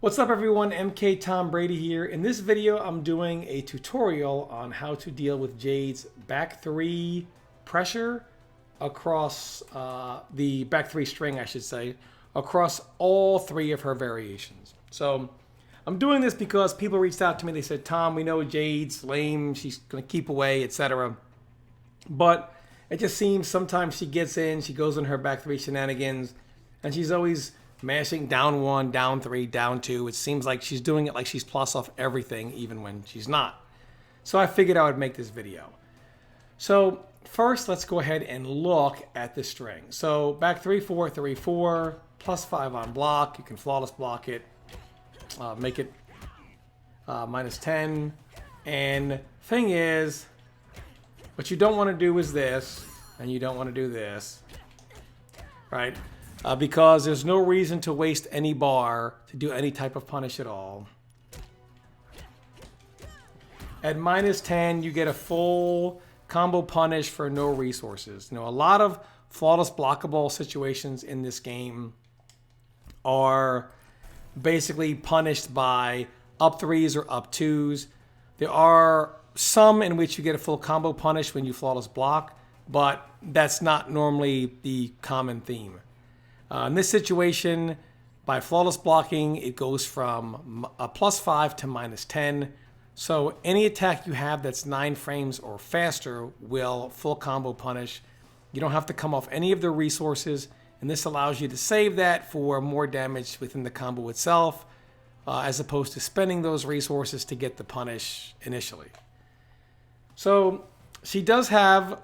What's up everyone, MK Tom Brady here. In this video, I'm doing a tutorial on how to deal with Jade's back 3 pressure across the back 3 string, I should say, across all 3 of her variations. So I'm doing this because people reached out to me. They said, Tom, we know Jade's lame, she's gonna keep away, etc. But it just seems sometimes she gets in, she goes on her back 3 shenanigans, and she's always mashing down 1, down 3, down 2. It seems like she's doing it like she's plus off everything, even when she's not. So I figured I would make this video. So first, let's go ahead and look at the string. So back 3, 4, 3, 4, plus 5 on block. You can flawless block it, make it minus 10. And thing is, what you don't want to do is this, and you don't want to do this, right? Because there's no reason to waste any bar to do any type of punish at all. At minus 10, you get a full combo punish for no resources. You know, a lot of flawless blockable situations in this game are basically punished by up 3s or up 2s. There are some in which you get a full combo punish when you flawless block, but that's not normally the common theme. In this situation, by flawless blocking, it goes from a plus 5 to minus 10. So any attack you have that's 9 frames or faster will full combo punish. You don't have to come off any of the resources, and this allows you to save that for more damage within the combo itself, as opposed to spending those resources to get the punish initially. So she does have,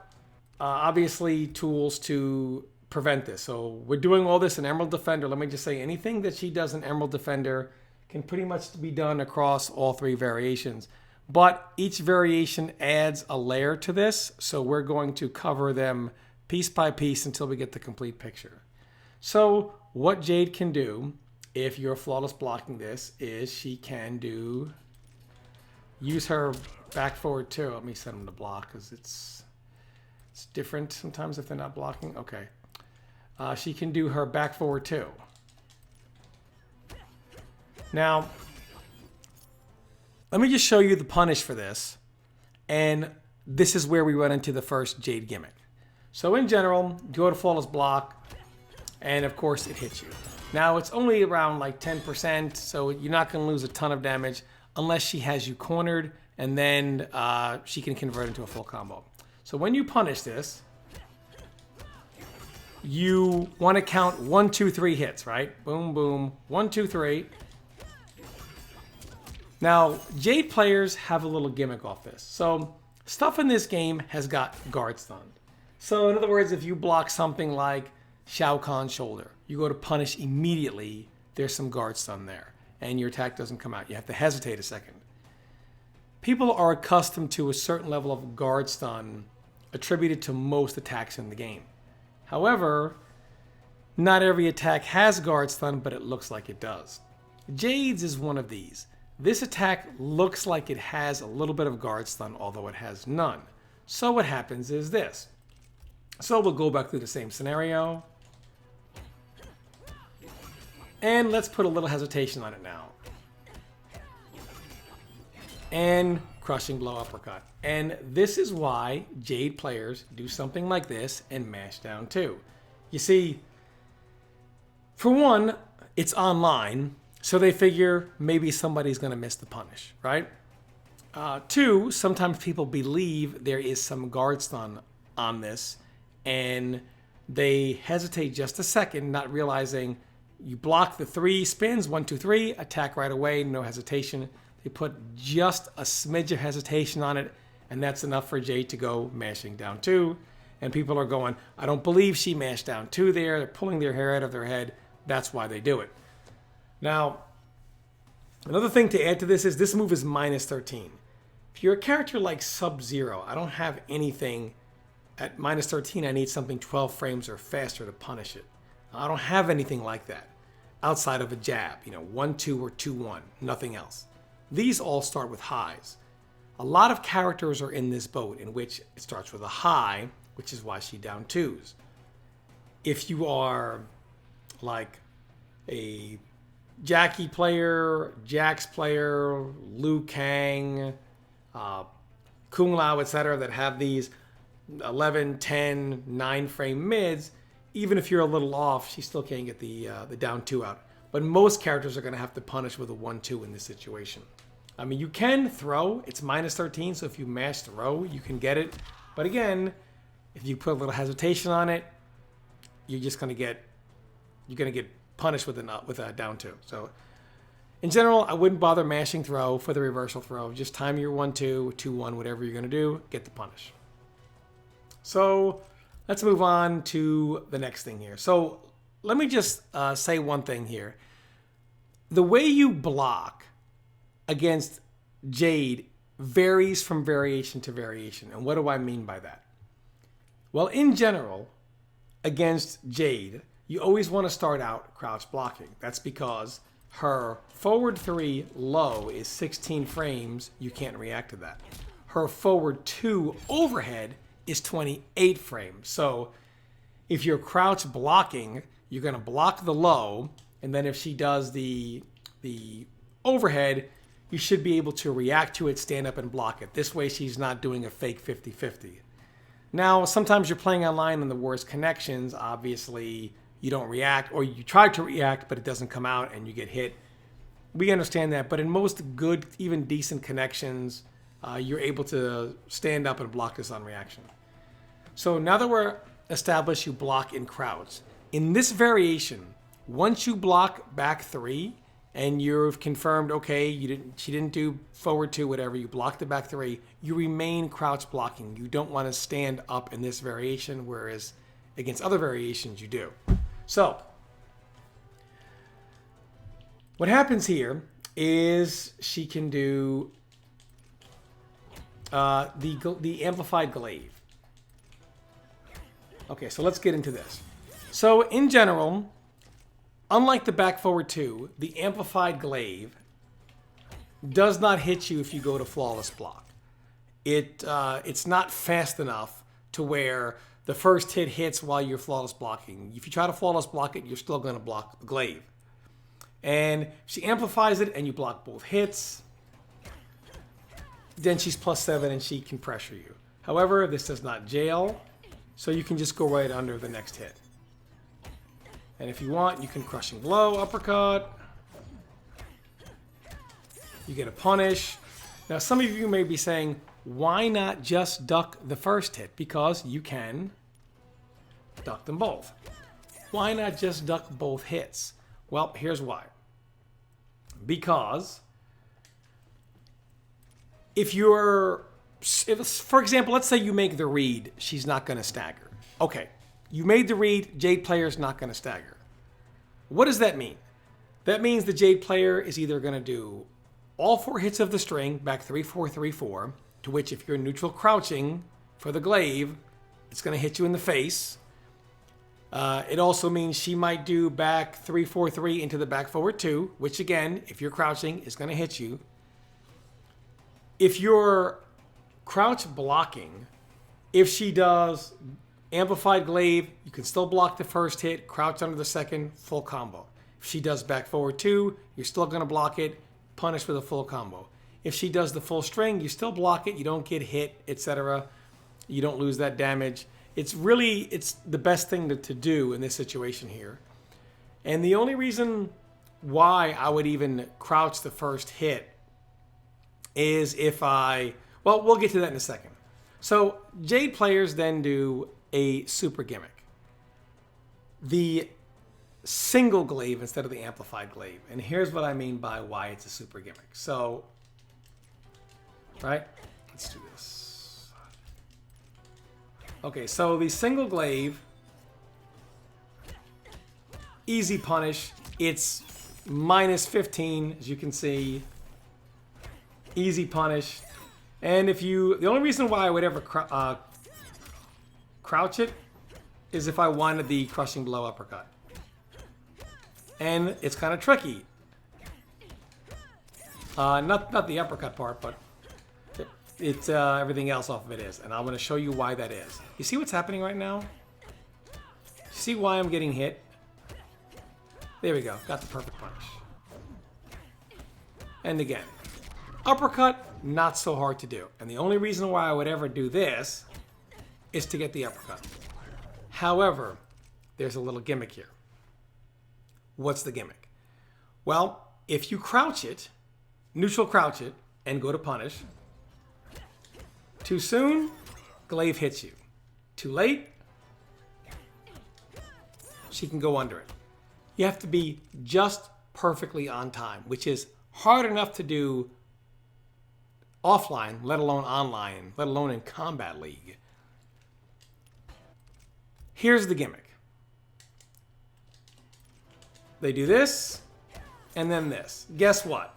obviously, tools to prevent this. So we're doing all this in Emerald Defender. Let me just say, anything that she does in Emerald Defender can pretty much be done across all 3 variations. But each variation adds a layer to this, so we're going to cover them piece by piece until we get the complete picture. So what Jade can do, if you're flawless blocking this, is she can use her back forward 2. Let me set them to block because it's different sometimes if they're not blocking. Okay. She can do her back forward 2. Now, let me just show you the punish for this. And this is where we run into the first Jade gimmick. So in general, go to flawless block, and of course it hits you. Now it's only around like 10%, so you're not going to lose a ton of damage unless she has you cornered, and then she can convert into a full combo. So when you punish this, you want to count 1, 2, 3 hits, right? Boom, boom, 1, 2, 3. Now, Jade players have a little gimmick off this. So stuff in this game has got guard stun. So in other words, if you block something like Shao Kahn's shoulder, you go to punish immediately, there's some guard stun there, and your attack doesn't come out. You have to hesitate a second. People are accustomed to a certain level of guard stun attributed to most attacks in the game. However, not every attack has guard stun, but it looks like it does. Jade's is one of these. This attack looks like it has a little bit of guard stun, although it has none. So what happens is this. So we'll go back through the same scenario. And let's put a little hesitation on it now. And crushing blow uppercut. And this is why Jade players do something like this and mash down 2. You see, for one, it's online, so they figure maybe somebody's going to miss the punish, right? 2, sometimes people believe there is some guard stun on this, and they hesitate just a second, not realizing you block the 3 spins, 1, 2, 3, attack right away, no hesitation. They put just a smidge of hesitation on it, and that's enough for Jade to go mashing down 2. And people are going, I don't believe she mashed down 2 there. They're pulling their hair out of their head. That's why they do it. Now, another thing to add to this is this move is minus 13. If you're a character like Sub-Zero, I don't have anything at minus 13. I need something 12 frames or faster to punish it. I don't have anything like that outside of a jab, 1, 2, or 2, 1, nothing else. These all start with highs. A lot of characters are in this boat in which it starts with a high, which is why she down 2s. If you are like a Jackie player, Jax player, Liu Kang, Kung Lao, etc. that have these 11, 10, 9 frame mids, even if you're a little off, she still can't get the down 2 out. But most characters are going to have to punish with a 1-2 in this situation. I mean, you can throw. It's minus 13, so if you mash throw, you can get it. But again, if you put a little hesitation on it, you're just going to get punished with a down 2. So in general, I wouldn't bother mashing throw for the reversal throw. Just time your 1-2, 2-1, whatever you're going to do, get the punish. So let's move on to the next thing here. So let me just say one thing here. The way you block against Jade varies from variation to variation. And what do I mean by that? Well, in general, against Jade, you always want to start out crouch blocking. That's because her forward 3 low is 16 frames. You can't react to that. Her forward 2 overhead is 28 frames. So if you're crouch blocking, you're going to block the low, and then if she does the overhead, you should be able to react to it, stand up, and block it. This way she's not doing a fake 50-50. Now, sometimes you're playing online in the worst connections. Obviously, you don't react, or you try to react, but it doesn't come out and you get hit. We understand that, but in most good, even decent connections, you're able to stand up and block this on reaction. So now that we're established you block in crouch, in this variation, once you block back 3 and you've confirmed, okay, she didn't do forward 2, whatever, you blocked the back 3, you remain crouch blocking. You don't want to stand up in this variation, whereas against other variations you do. So what happens here is she can do the amplified glaive. Okay, so let's get into this. So in general, unlike the back forward 2, the amplified glaive does not hit you if you go to flawless block. It's not fast enough to where the first hit hits while you're flawless blocking. If you try to flawless block it, you're still going to block the glaive. And she amplifies it and you block both hits. Then she's +7 and she can pressure you. However, this does not jail, so you can just go right under the next hit. And if you want, you can crushing blow, uppercut. You get a punish. Now, some of you may be saying, why not just duck the first hit? Because you can duck them both. Why not just duck both hits? Well, here's why. Because for example, let's say you make the read, she's not going to stagger. Okay, you made the read, Jade player is not going to stagger. What does that mean? That means the Jade player is either going to do all 4 hits of the string, back 3, 4, 3, 4, to which if you're neutral crouching for the glaive, it's going to hit you in the face. It also means she might do back 3, 4, 3 into the back forward 2, which again, if you're crouching, is going to hit you. If you're crouch blocking, if she does amplified glaive, you can still block the first hit, crouch under the second, full combo. If she does back forward 2, you're still going to block it, punish with a full combo. If she does the full string, you still block it, you don't get hit, etc. You don't lose that damage. It's the best thing to do in this situation here. And the only reason why I would even crouch the first hit is well, we'll get to that in a second. So Jade players then do a super gimmick. The single glaive instead of the amplified glaive. And here's what I mean by why it's a super gimmick. So, right? Let's do this. Okay, so the single glaive, easy punish. It's -15, as you can see. Easy punish. And the only reason why I would ever crouch it is if I wanted the crushing blow uppercut. And it's kind of tricky. Not the uppercut part, but it's everything else off of it is. And I'm going to show you why that is. You see what's happening right now? You see why I'm getting hit? There we go. Got the perfect punish. And again, uppercut, not so hard to do. And the only reason why I would ever do this is to get the uppercut. However, there's a little gimmick here. What's the gimmick? Well, if you crouch it, neutral crouch it, and go to punish, too soon, glaive hits you. Too late, she can go under it. You have to be just perfectly on time, which is hard enough to do offline, let alone online, let alone in Combat League. Here's the gimmick. They do this, and then this. Guess what?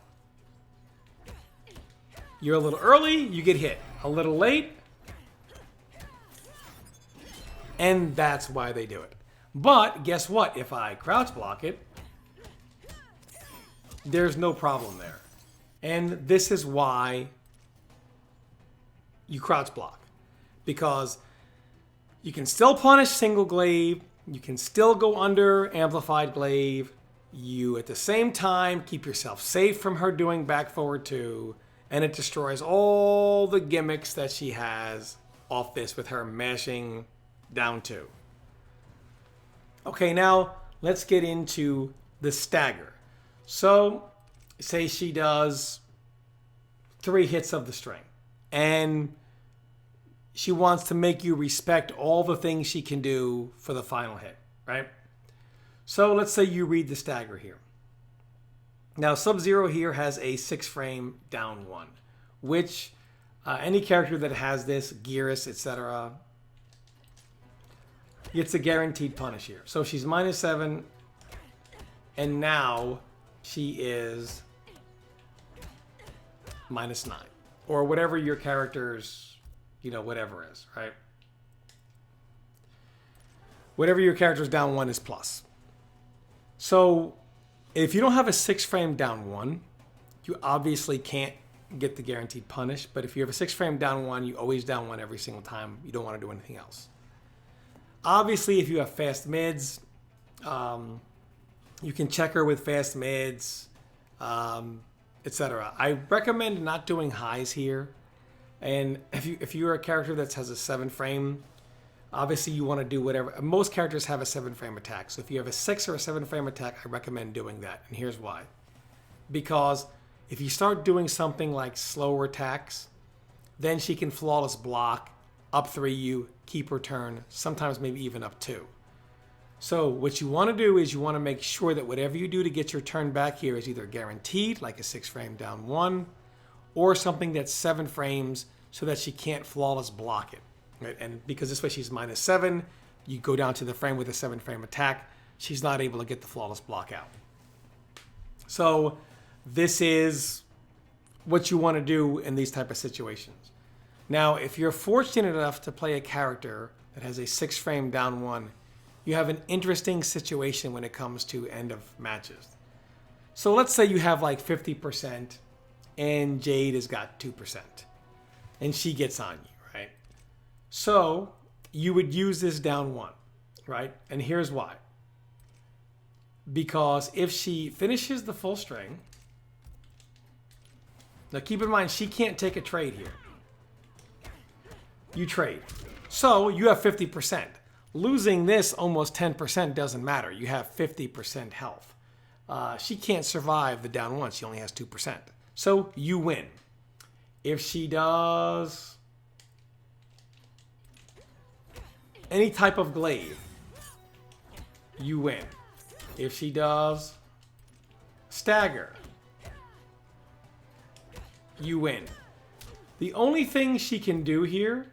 You're a little early, you get hit. A little late, and that's why they do it. But guess what? If I crouch block it, there's no problem there. And this is why you crouch block. Because you can still punish single glaive, you can still go under amplified glaive, you at the same time keep yourself safe from her doing back forward 2, and it destroys all the gimmicks that she has off this with her mashing down 2. Okay, now let's get into the stagger. So, say she does 3 hits of the string, and she wants to make you respect all the things she can do for the final hit, right? So let's say you read the stagger here. Now, Sub-Zero here has a 6-frame down 1, which any character that has this, Gearus, etc., gets a guaranteed punish here. So she's -7, and now she is -9, or whatever your character's, whatever is, right? Whatever your character's down 1 is plus. So if you don't have a 6-frame down 1, you obviously can't get the guaranteed punish. But if you have a 6-frame down 1, you always down 1 every single time. You don't want to do anything else. Obviously, if you have fast mids, you can check her with fast mids, etc. I recommend not doing highs here. And if you're a character that has a 7-frame, obviously you want to do whatever. Most characters have a 7-frame attack. So if you have a 6 or a 7-frame attack, I recommend doing that. And here's why. Because if you start doing something like slower attacks, then she can flawless block, up 3 you, keep her turn, sometimes maybe even up 2. So what you want to do is you want to make sure that whatever you do to get your turn back here is either guaranteed, like a 6-frame down 1, or something that's 7 frames so that she can't flawless block it. Right? And because this way she's -7, you go down to the frame with a 7-frame attack, she's not able to get the flawless block out. So this is what you want to do in these type of situations. Now, if you're fortunate enough to play a character that has a 6-frame down 1, you have an interesting situation when it comes to end of matches. So let's say you have like 50% and Jade has got 2% and she gets on you, right? So you would use this down 1, right? And here's why. Because if she finishes the full string, now keep in mind she can't take a trade here. You trade. So you have 50%. Losing this almost 10% doesn't matter. You have 50% health. She can't survive the down 1. She only has 2%. So you win. If she does any type of glaive, you win. If she does stagger, you win. The only thing she can do here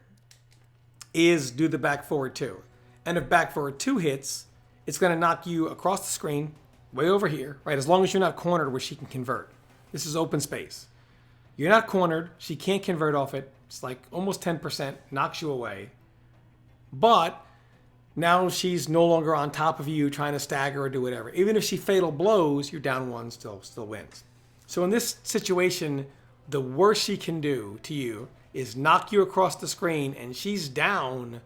is do the back forward 2. And if back forward 2 hits, it's going to knock you across the screen, way over here, right? As long as you're not cornered where she can convert. This is open space. You're not cornered. She can't convert off it. It's like almost 10%, knocks you away. But now she's no longer on top of you trying to stagger or do whatever. Even if she fatal blows, your down 1 still wins. So in this situation, the worst she can do to you is knock you across the screen, and she's down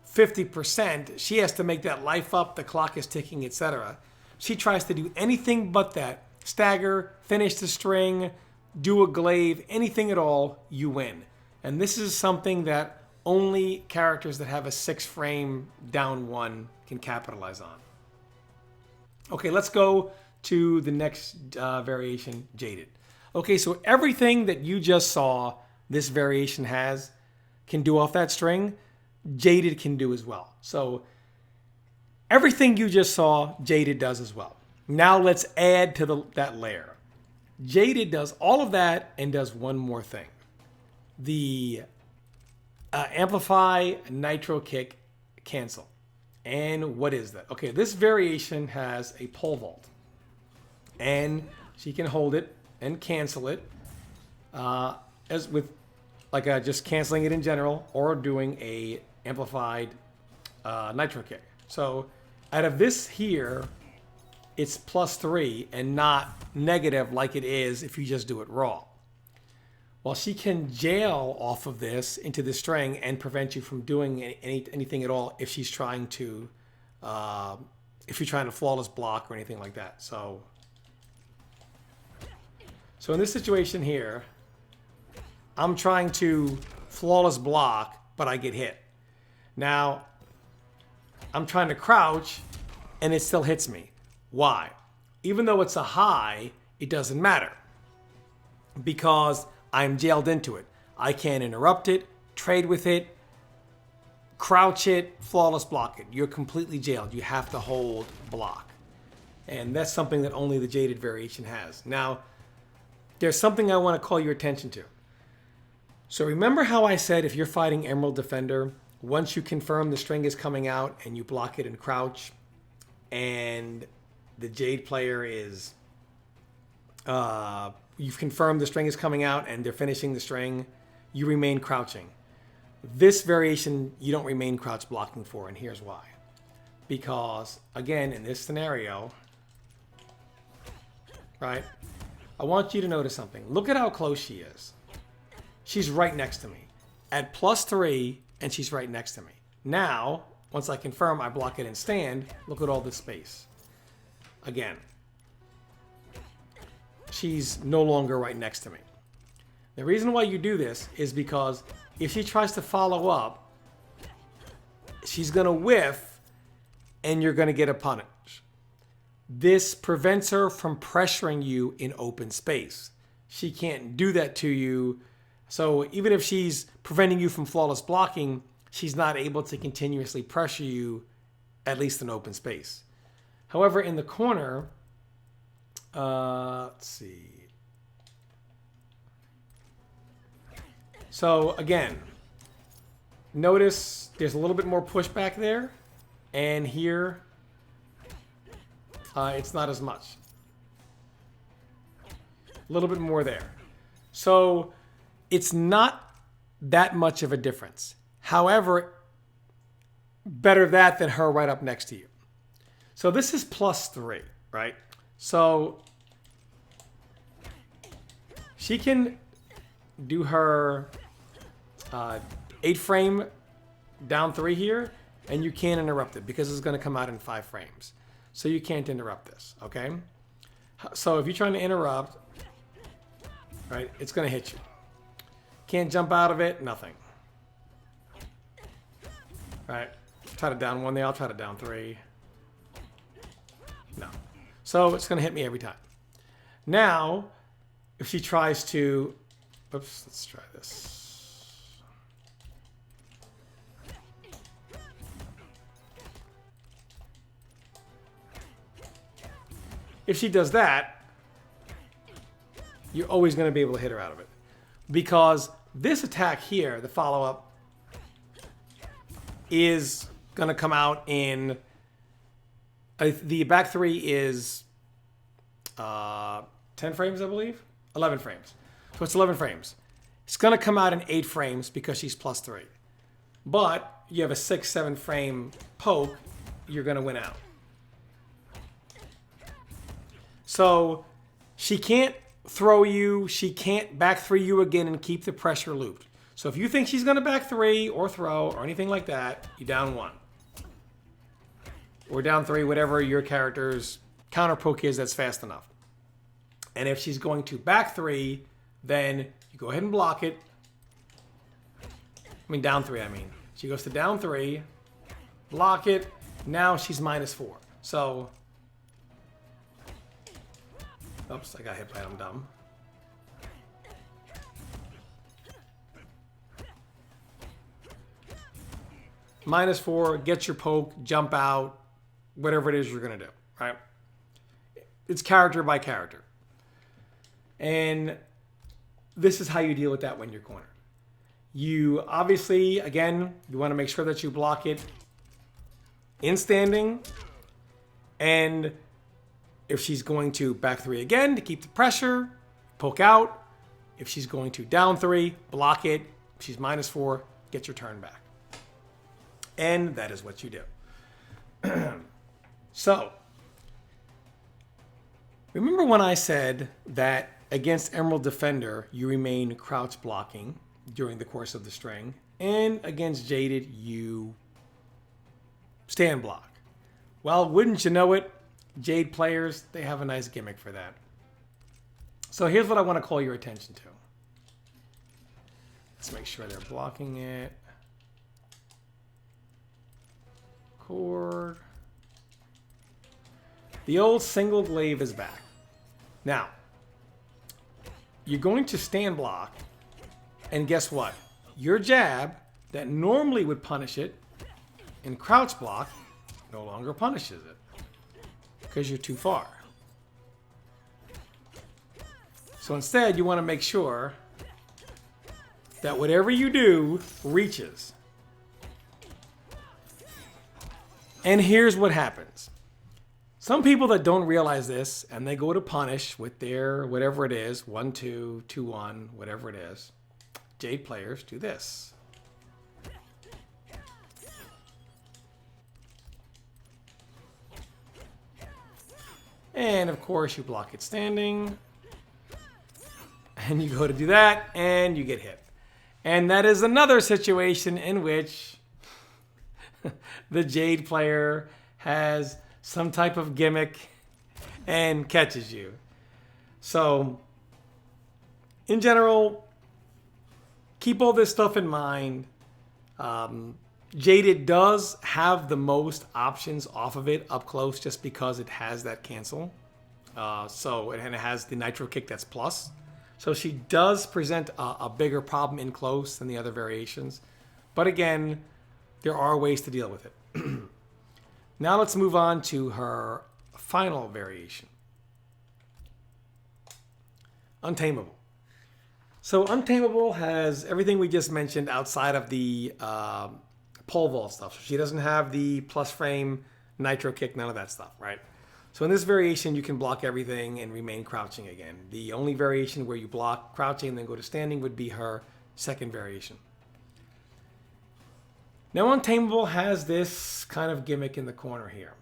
50%. She has to make that life up. The clock is ticking, etc. She tries to do anything but that. Stagger, finish the string, do a glaive, anything at all, you win. And this is something that only characters that have a 6-frame down 1 can capitalize on. Okay, let's go to the next variation, Jaded. Okay, so everything that you just saw this variation can do off that string, Jaded can do as well. So everything you just saw, Jaded does as well. Now let's add to that layer. Jaded does all of that and does one more thing. The amplify, nitro kick, cancel. And what is that? Okay, this variation has a pole vault. And she can hold it and cancel it as with like just canceling it in general or doing a amplified nitro kick. So out of this here, it's +3 and not negative like it is if you just do it raw. Well, she can jail off of this into the string and prevent you from doing anything at all if she's trying to, if you're trying to flawless block or anything like that. So in this situation here, I'm trying to flawless block, but I get hit. Now, I'm trying to crouch, and it still hits me. Why? Even though it's a high, it doesn't matter because I'm jailed into it. I can't interrupt it, trade with it, crouch it, flawless block it. You're completely jailed. You have to hold block. And that's something that only the Jaded variation has. Now, there's something I want to call your attention to. So remember how I said if you're fighting Emerald Defender, once you confirm the string is coming out and you block it and crouch, and the Jade player is, you've confirmed the string is coming out and they're finishing the string, you remain crouching. This variation, you don't remain crouch blocking for, and here's why. Because, again, in this scenario, right, I want you to notice something. Look at how close she is. She's right next to me. At +3, and she's right next to me. Now, once I confirm, I block it and stand. Look at all this space. Again, she's no longer right next to me. The reason why you do this is because if she tries to follow up, she's going to whiff and you're going to get a punish. This prevents her from pressuring you in open space. She can't do that to you. So even if she's preventing you from flawless blocking, she's not able to continuously pressure you, at least in open space. However, in the corner, let's see. So again, notice there's a little bit more pushback there, and here it's not as much. A little bit more there. So it's not that much of a difference. However, better that than her right up next to you. So this is +3, right? So she can do her 8-frame down 3 here, and you can't interrupt it because it's going to come out in 5 frames. So you can't interrupt this, okay? So if you're trying to interrupt, right, it's going to hit you. Can't jump out of it, nothing. Right, try to down 1 there, I'll try to down 3. No. So it's going to hit me every time. Now, if she tries to, oops, let's try this. If she does that, you're always going to be able to hit her out of it. Because this attack here, the follow-up, is going to come out in... the back 3 is 10 frames, I believe? 11 frames. So it's 11 frames. It's going to come out in 8 frames because she's +3. But you have a 6-7 frame poke, you're going to win out. So she can't throw you, she can't back 3 you again and keep the pressure looped. So if you think she's going to back 3 or throw or anything like that, you down 1. Or down 3, whatever your character's counter poke is that's fast enough. And if she's going to back 3, then you go ahead and block it. I mean, down 3, I mean. She goes to down 3, block it. Now she's -4. So, oops, I got hit by it, I'm dumb. -4, get your poke, jump out, whatever it is you're going to do, right? It's character by character. And this is how you deal with that when you're cornered. You obviously, again, you want to make sure that you block it in standing. And if she's going to back 3 again to keep the pressure, poke out. If she's going to down 3, block it. If she's -4, get your turn back. And that is what you do. So, remember when I said that against Emerald Defender, you remain crouch blocking during the course of the string, and against Jaded, you stand block. Well, wouldn't you know it, Jade players, they have a nice gimmick for that. So here's what I want to call your attention to. Let's make sure they're blocking it. Chord. The old single glaive is back. Now, you're going to stand block, and guess what? Your jab that normally would punish it in crouch block no longer punishes it because you're too far. So instead, you want to make sure that whatever you do reaches. And here's what happens. Some people that don't realize this, and they go to punish with their whatever it is, 1-2, 2-1, whatever it is. Jade players do this. And of course you block it standing. And you go to do that, and you get hit. And that is another situation in which the Jade player has some type of gimmick and catches you. So, in general, keep all this stuff in mind. Jaded does have the most options off of it up close just because it has that cancel. And it has the nitro kick that's plus. So she does present a bigger problem in close than the other variations. But again, there are ways to deal with it. Now let's move on to her final variation. Untamable. So Untamable has everything we just mentioned outside of the pole vault stuff. So she doesn't have the plus frame, nitro kick, none of that stuff, right? So in this variation, you can block everything and remain crouching again. The only variation where you block crouching and then go to standing would be her second variation. Now Untamable has this kind of gimmick in the corner here.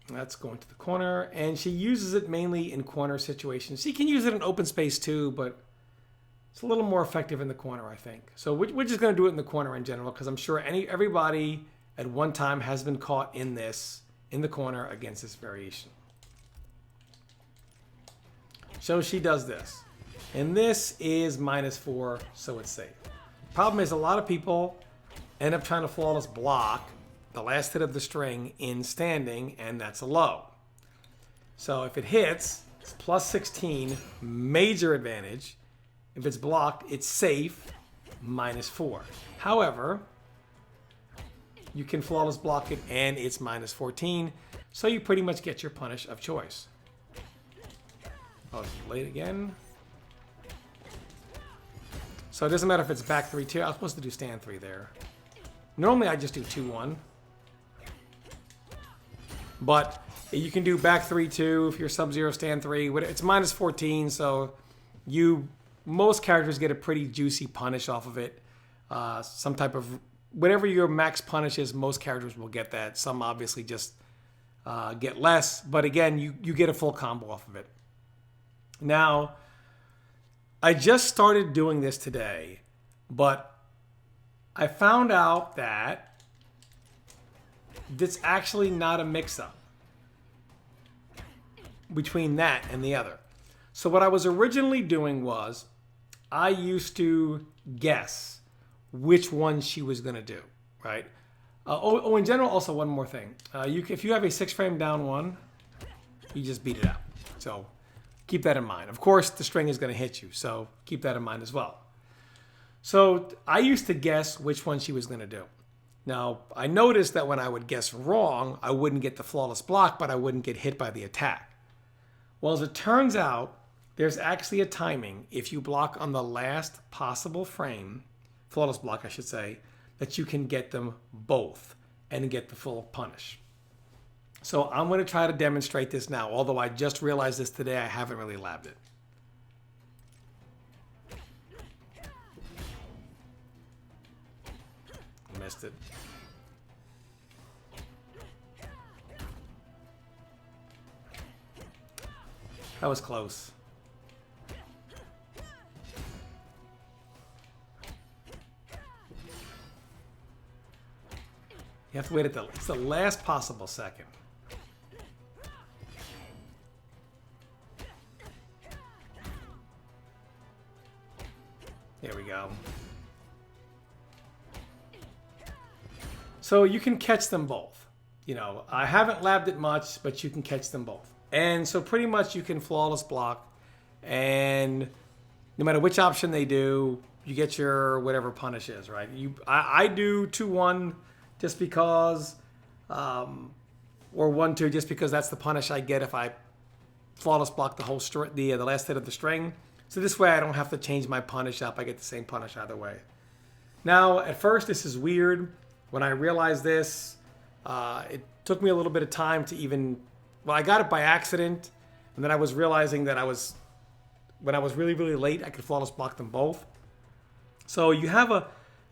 That's going to the corner, and she uses it mainly in corner situations. She can use it in open space too, but it's a little more effective in the corner, I think. So we're just going to do it in the corner in general, because I'm sure everybody at one time has been caught in the corner against this variation. So she does this. And this is -4, so it's safe. Problem is, a lot of people end up trying to flawless block the last hit of the string in standing, and that's a low. So if it hits, it's +16, major advantage. If it's blocked, it's safe, -4. However, you can flawless block it, and it's -14, so you pretty much get your punish of choice. Oh, it's late again. So it doesn't matter if it's back 3-2. I was supposed to do stand 3 there. Normally I just do 2-1. But you can do back 3-2 if you're sub-0 stand 3. It's -14, so most characters get a pretty juicy punish off of it. Some type of, whatever your max punish is, most characters will get that. Some obviously just get less, but again, you get a full combo off of it. Now, I just started doing this today, but I found out that it's actually not a mix-up between that and the other. So what I was originally doing was I used to guess which one she was going to do, right? In general, also one more thing. If you have a 6-frame down one, you just beat it out. So keep that in mind. Of course, the string is going to hit you, so keep that in mind as well. So I used to guess which one she was going to do. Now, I noticed that when I would guess wrong, I wouldn't get the flawless block, but I wouldn't get hit by the attack. Well, as it turns out, there's actually a timing, if you block on the last possible frame, flawless block I should say, that you can get them both and get the full punish. So I'm going to try to demonstrate this now, although I just realized this today, I haven't really labbed it. Missed it. That was close. You have to wait it's the last possible second. There we go. So you can catch them both. You know, I haven't labbed it much, but you can catch them both. And so pretty much you can flawless block, and no matter which option they do, you get your whatever punish is, right? I do 2-1 just because, or 1-2 just because that's the punish I get if I flawless block the whole the last hit of the string. So this way I don't have to change my punish up. I get the same punish either way. Now, at first this is weird. When I realized this, it took me a little bit of time to even, well, I got it by accident, and then I was realizing that when I was really, really late, I could flawless block them both. So you have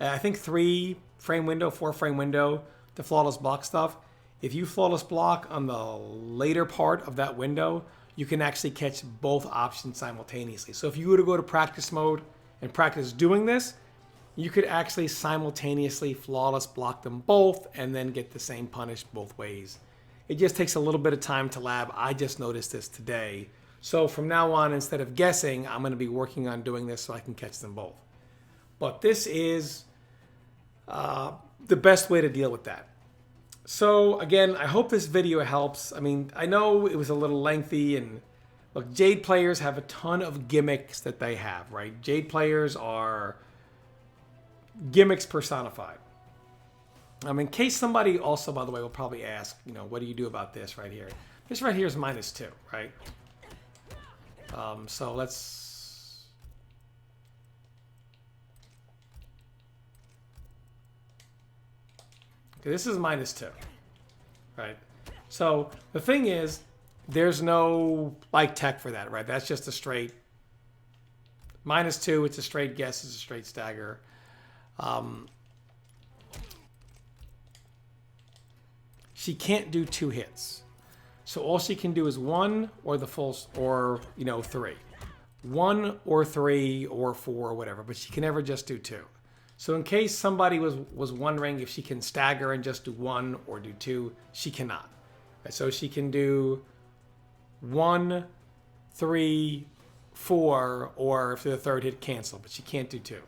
I think 3-frame window, 4-frame window to flawless block stuff. If you flawless block on the later part of that window, you can actually catch both options simultaneously. So if you were to go to practice mode and practice doing this, you could actually simultaneously flawless block them both and then get the same punish both ways. It just takes a little bit of time to lab. I just noticed this today. So from now on, instead of guessing, I'm going to be working on doing this so I can catch them both. But this is the best way to deal with that. So again, I hope this video helps. I mean, I know it was a little lengthy, and look, Jade players have a ton of gimmicks that they have, right? Jade players are gimmicks personified. In case somebody also, by the way, will probably ask, you know, what do you do about this right here? This right here is -2, right? So let's... Okay, this is -2, right? So the thing is, there's no like tech for that, right? That's just a straight -2. It's a straight guess. It's a straight stagger. She can't do 2 hits. So all she can do is 1 or the full, or, you know, 3. 1 or 3 or 4 or whatever, but she can never just do 2. So in case somebody was wondering if she can stagger and just do 1 or do 2, she cannot. So she can do 1, 3, 4, or if the 3rd hit, cancel, but she can't do 2.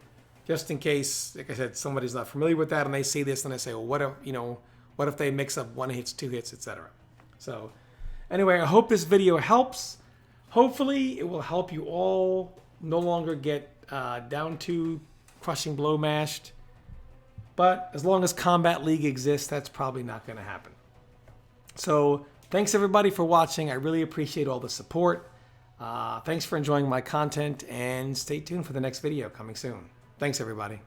Just in case, like I said, somebody's not familiar with that and they see this and they say, well, what if, you know, what if they mix up 1 hits, 2 hits, etc. So anyway, I hope this video helps. Hopefully it will help you all no longer get down to crushing blow mashed. But as long as Combat League exists, that's probably not going to happen. So thanks everybody for watching. I really appreciate all the support. Thanks for enjoying my content, and stay tuned for the next video coming soon. Thanks everybody.